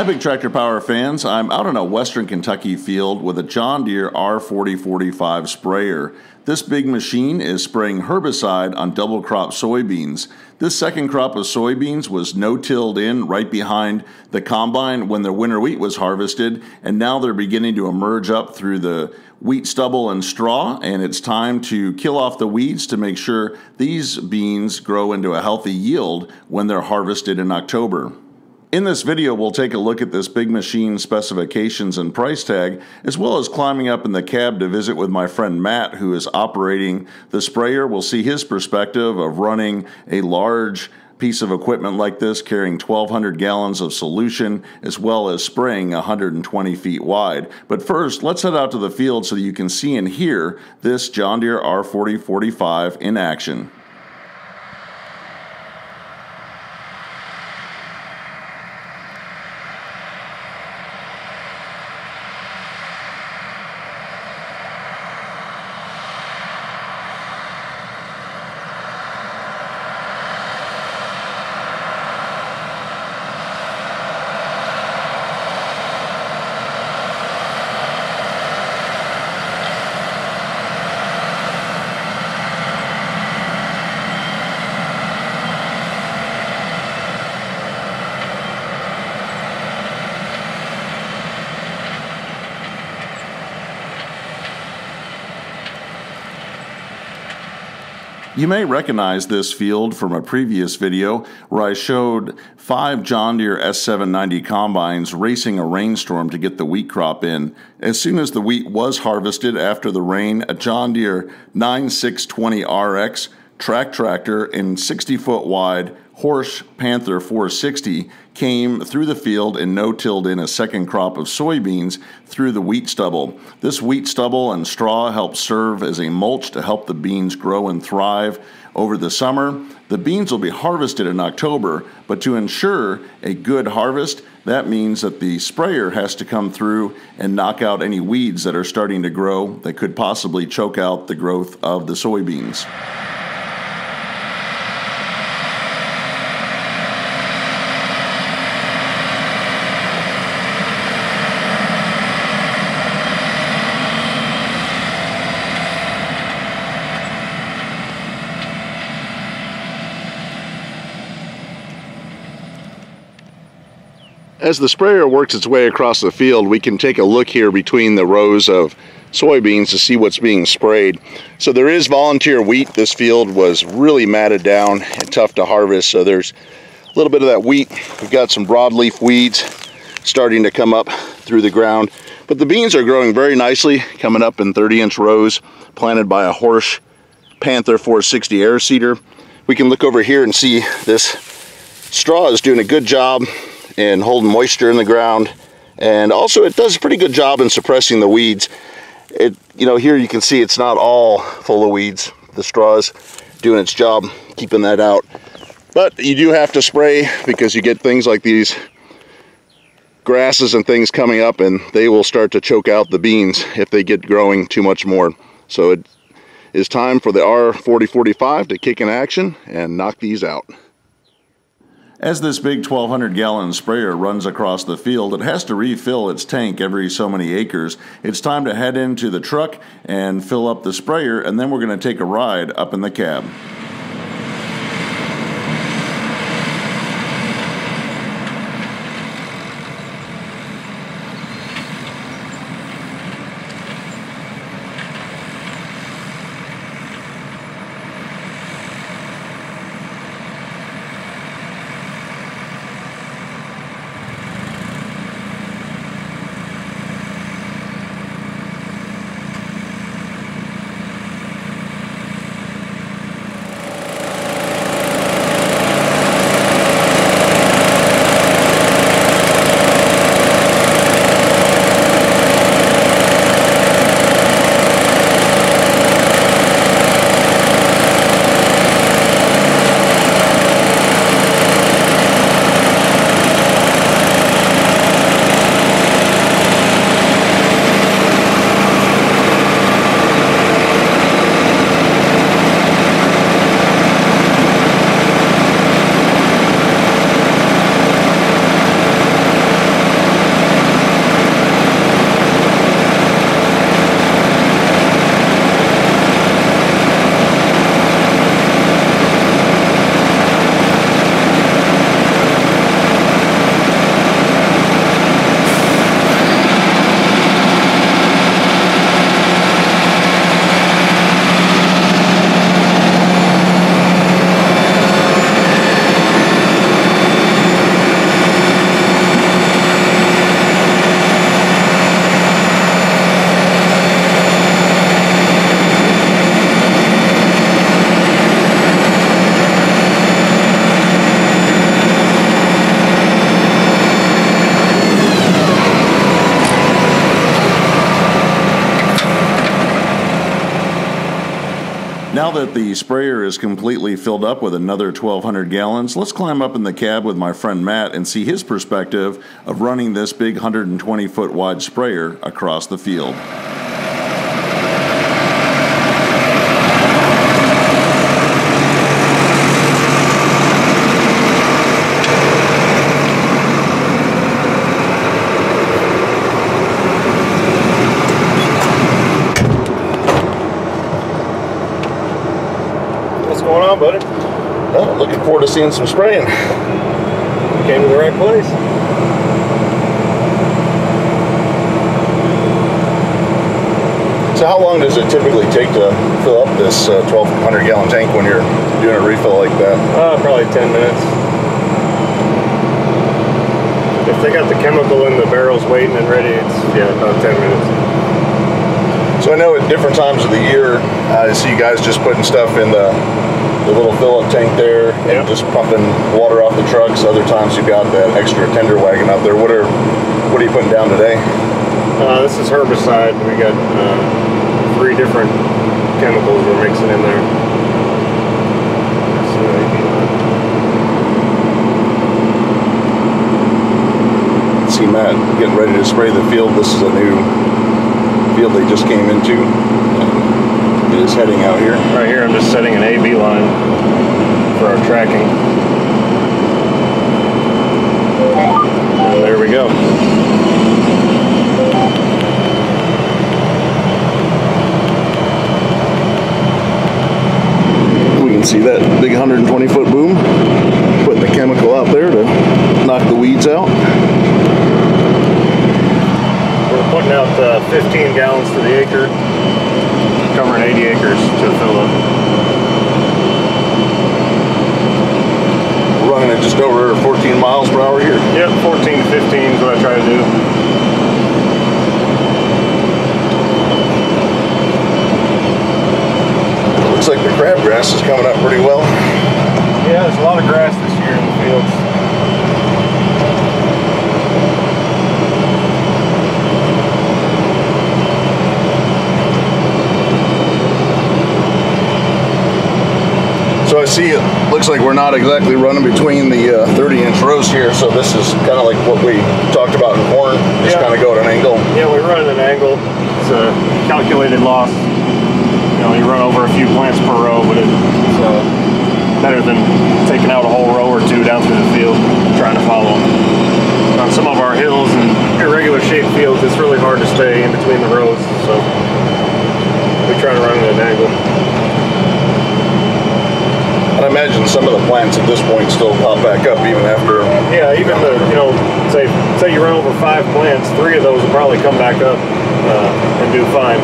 Hi Big Tractor Power fans, I'm out in a western Kentucky field with a John Deere R4045 sprayer. This big machine is spraying herbicide on double crop soybeans. This second crop of soybeans was no-tilled in right behind the combine when the winter wheat was harvested, and now they're beginning to emerge up through the wheat stubble and straw, and it's time to kill off the weeds to make sure these beans grow into a healthy yield when they're harvested in October. In this video, we'll take a look at this big machine specifications and price tag, as well as climbing up in the cab to visit with my friend Matt, who is operating the sprayer. We'll see his perspective of running a large piece of equipment like this, carrying 1,200 gallons of solution, as well as spraying 120 feet wide. But first, let's head out to the field so that you can see and hear this John Deere R4045 in action. You may recognize this field from a previous video where I showed 5 John Deere S790 combines racing a rainstorm to get the wheat crop in. As soon as the wheat was harvested after the rain, a John Deere 9620RX track tractor and 60-foot wide Horsch Panther 460 came through the field and no-tilled in a second crop of soybeans through the wheat stubble. This wheat stubble and straw helps serve as a mulch to help the beans grow and thrive over the summer. The beans will be harvested in October, but to ensure a good harvest, that means that the sprayer has to come through and knock out any weeds that are starting to grow that could possibly choke out the growth of the soybeans. As the sprayer works its way across the field, we can take a look here between the rows of soybeans to see what's being sprayed. So there is volunteer wheat. This field was really matted down and tough to harvest, so there's a little bit of that wheat. We've got some broadleaf weeds starting to come up through the ground, but the beans are growing very nicely, coming up in 30-inch rows, planted by a Horsch Panther 460 air seeder. We can look over here and see this straw is doing a good job and holding moisture in the ground, and also it does a pretty good job in suppressing the weeds. Here you can see it's not all full of weeds. The straw is doing its job keeping that out, but you do have to spray because you get things like these grasses and things coming up, and they will start to choke out the beans if they get growing too much more. So it is time for the R4045 to kick in action and knock these out. As this big 1,200-gallon sprayer runs across the field, it has to refill its tank every so many acres. It's time to head into the truck and fill up the sprayer, and then we're going to take a ride up in the cab. Now that the sprayer is completely filled up with another 1,200 gallons, let's climb up in the cab with my friend Matt and see his perspective of running this big 120-foot wide sprayer across the field. What's going on, buddy? Well, looking forward to seeing some spraying. You came to the right place. So how long does it typically take to fill up this 1,200 gallon tank when you're doing a refill like that? Probably 10 minutes. If they got the chemical in the barrels waiting and ready, it's, yeah, about 10 minutes. So I know at different times of the year, I see you guys just putting stuff in the little fill-up tank there and just pumping water off the trucks. Other times you've got that extra tender wagon up there. What are you putting down today? This is herbicide. We got 3 different chemicals we're mixing in there. See Matt getting ready to spray the field. This is a new field they just came into. It is heading out here. Right here I'm just setting an A-B line for our tracking. And there we go. We can see that big 120-foot boom, putting the chemical out there to knock the weeds out. We're putting out 15 gallons to the acre, covering 80 acres to fill up. We're running at just over 14 miles per hour here. Yep, 14 to 15 is what I try to do. Looks like the crabgrass is coming up pretty well. Yeah, there's a lot of grass this year in the fields. So I see it looks like we're not exactly running between the 30-inch rows here, so this is kind of like what we talked about in corn, just kind of go at an angle. Yeah, we run at an angle. It's a calculated loss. You know, you run over a few plants per row, but it's better than taking out a whole row or two down through the field trying to follow them. On some of our hills and irregular shaped fields, it's really hard to stay in between the rows, so we try to run at an angle. And I imagine some of the plants at this point still pop back up even after. Yeah, even the, you know, say you run over 5 plants, 3 of those will probably come back up and do fine.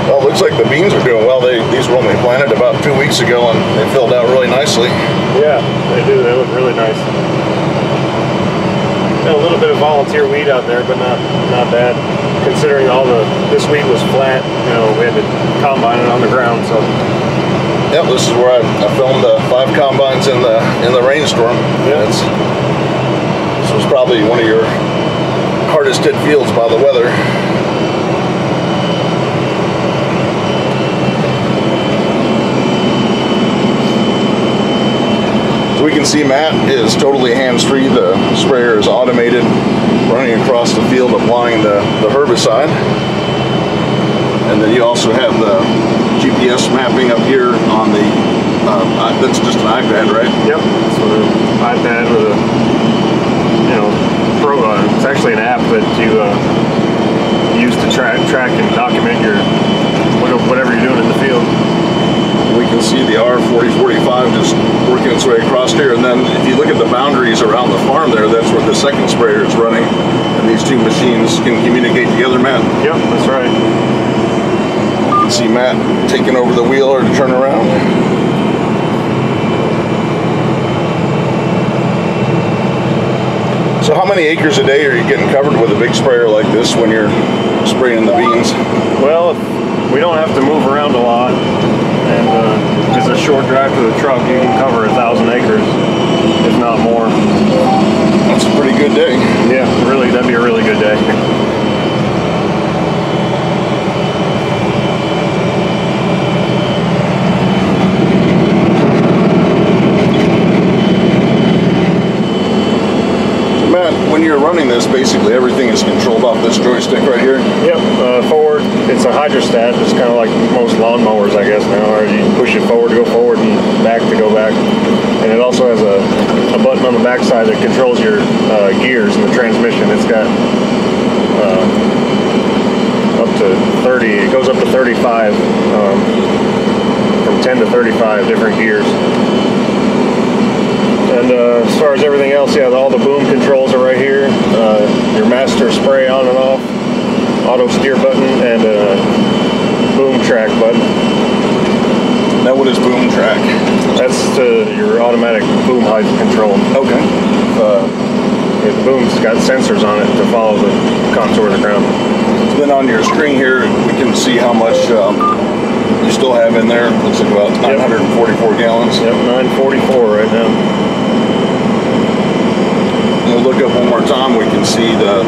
Well, it looks like the beans are doing well. These were only planted about 2 weeks ago and they filled out really nicely. Yeah, they do. They look really nice. A little bit of volunteer weed out there, but not bad. Considering this weed was flat, you know, we had to combine it on the ground. So. Yep, this is where I filmed the 5 combines in the rainstorm. Yeah. This was probably one of your hardest hit fields by the weather. We can see Matt is totally hands-free. The sprayer is automated, running across the field, applying the herbicide. And then you also have the GPS mapping up here on the, that's just an iPad, right? Yep, so the iPad with a, you know, it's actually an app that you use to track and document your, whatever you're doing in the field. We can see the R4045 just working its way across here, and then if you look at the boundaries around the farm there, that's where the second sprayer is running, and these 2 machines can communicate together, Matt. Yep, that's right. You can see Matt taking over the wheeler to turn around. So how many acres a day are you getting covered with a big sprayer like this when you're spraying the beans? Well, we don't have to move around a lot, and it's a short drive to the truck. You can cover 1,000 acres, if not more. That's Matt, when you're running this, basically everything is controlled off this joystick right here? Yep, forward, it's a hydrostat. It's kind of like most lawn mowers, I guess, now. Or you push it forward to go forward and back to go back. And it also has a button on the back side that controls your gears and the transmission. It's got up to 30, it goes up to 35, from 10 to 35 different gears. And as far as everything else, yeah, all the boom controls are right here. Your master spray on and off, auto steer button, and boom track button. Now what is boom track? That's your automatic boom height control. Okay. The boom's got sensors on it to follow the contour of the ground. So then on your screen here, we can see how much you still have in there. Looks like about 944 gallons. Yep, 944 right now. We'll look up one more time. We can see the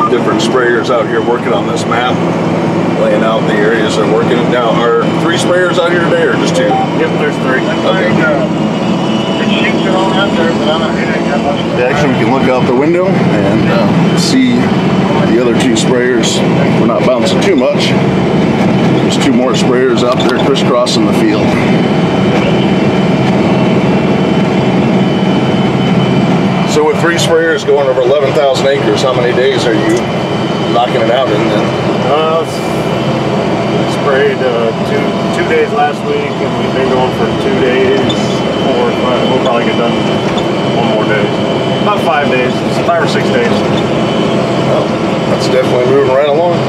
different sprayers out here working on this map, laying out the areas they're working. Now, are 3 sprayers out here today or just 2? Yep, there's 3. Okay. Actually, we can look out the window and see the other 2 sprayers. We're not bouncing too much. There's 2 more sprayers out there crisscrossing the field. So with 3 sprayers going over 11,000 acres, how many days are you knocking it out in then? Sprayed 2 days last week, and we've been going for 2 days, 4 or 5. We'll probably get done 1 more day. About 5 days, 5 or 6 days. Well, that's definitely moving right along.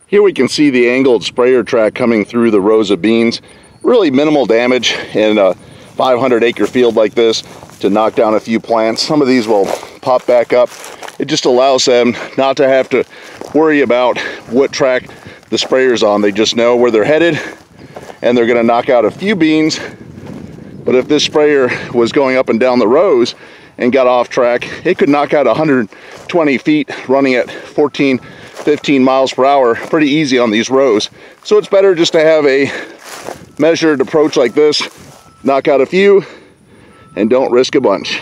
Here we can see the angled sprayer track coming through the rows of beans. Really minimal damage in a 500 acre field like this to knock down a few plants. Some of these will pop back up. It just allows them not to have to worry about what track the sprayer's on. They just know where they're headed and they're gonna knock out a few beans. But if this sprayer was going up and down the rows and got off track, it could knock out 120 feet running at 15 miles per hour pretty easy on these rows. So it's better just to have a measured approach like this, knock out a few and don't risk a bunch.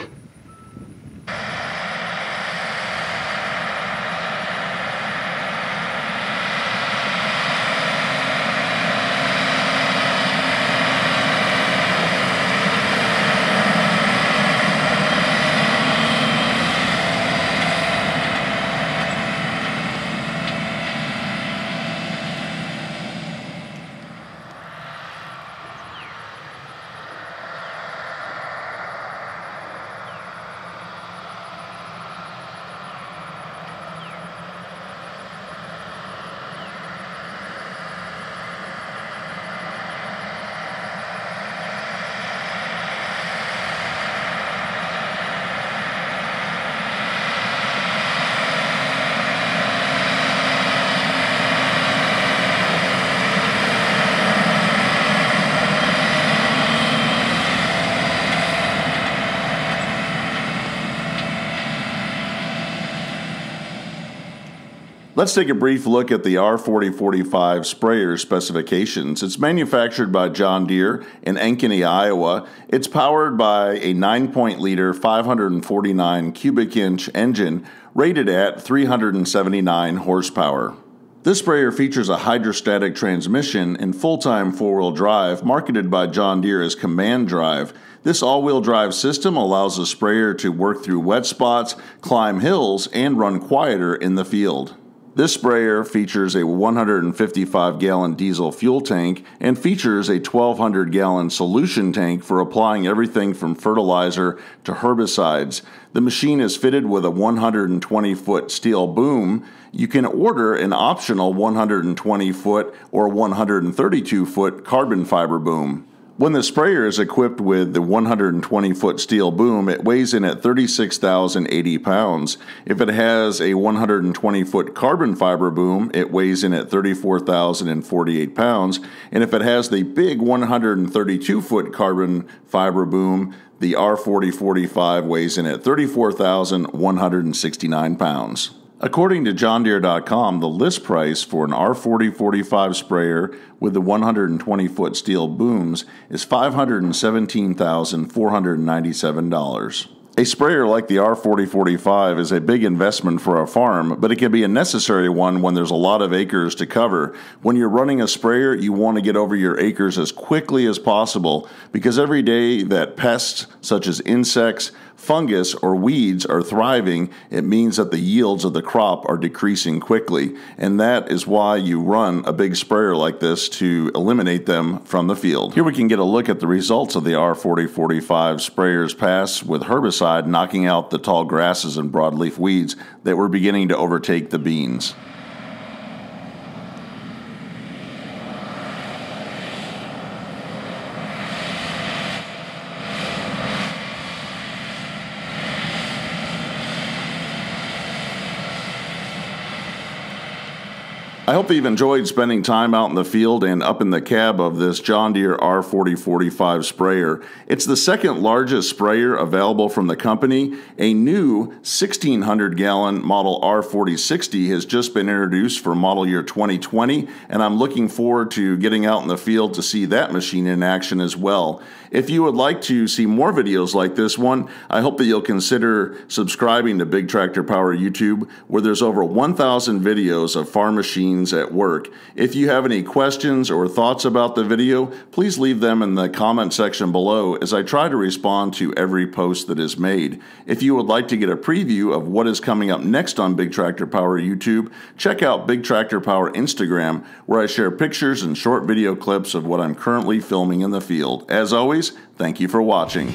Let's take a brief look at the R4045 sprayer specifications. It's manufactured by John Deere in Ankeny, Iowa. It's powered by a 9.0-liter 549 cubic inch engine rated at 379 horsepower. This sprayer features a hydrostatic transmission and full-time four-wheel drive marketed by John Deere as Command Drive. This all-wheel drive system allows the sprayer to work through wet spots, climb hills, and run quieter in the field. This sprayer features a 155-gallon diesel fuel tank and features a 1,200-gallon solution tank for applying everything from fertilizer to herbicides. The machine is fitted with a 120-foot steel boom. You can order an optional 120-foot or 132-foot carbon fiber boom. When the sprayer is equipped with the 120-foot steel boom, it weighs in at 36,080 pounds. If it has a 120-foot carbon fiber boom, it weighs in at 34,048 pounds. And if it has the big 132-foot carbon fiber boom, the R4045 weighs in at 34,169 pounds. According to JohnDeere.com, the list price for an R4045 sprayer with the 120-foot steel booms is $517,497. A sprayer like the R4045 is a big investment for a farm, but it can be a necessary one when there's a lot of acres to cover. When you're running a sprayer, you want to get over your acres as quickly as possible, because every day that pests such as insects, fungus, or weeds are thriving, it means that the yields of the crop are decreasing quickly, and that is why you run a big sprayer like this, to eliminate them from the field. Here we can get a look at the results of the R4045 sprayer's pass with herbicide knocking out the tall grasses and broadleaf weeds that were beginning to overtake the beans. I hope that you've enjoyed spending time out in the field and up in the cab of this John Deere R4045 sprayer. It's the second largest sprayer available from the company. A new 1,600-gallon model R4060 has just been introduced for model year 2020, and I'm looking forward to getting out in the field to see that machine in action as well. If you would like to see more videos like this one, I hope that you'll consider subscribing to Big Tractor Power YouTube, where there's over 1,000 videos of farm machines at work. If you have any questions or thoughts about the video, please leave them in the comment section below, as I try to respond to every post that is made. If you would like to get a preview of what is coming up next on Big Tractor Power YouTube, check out Big Tractor Power Instagram, where I share pictures and short video clips of what I'm currently filming in the field. As always, thank you for watching.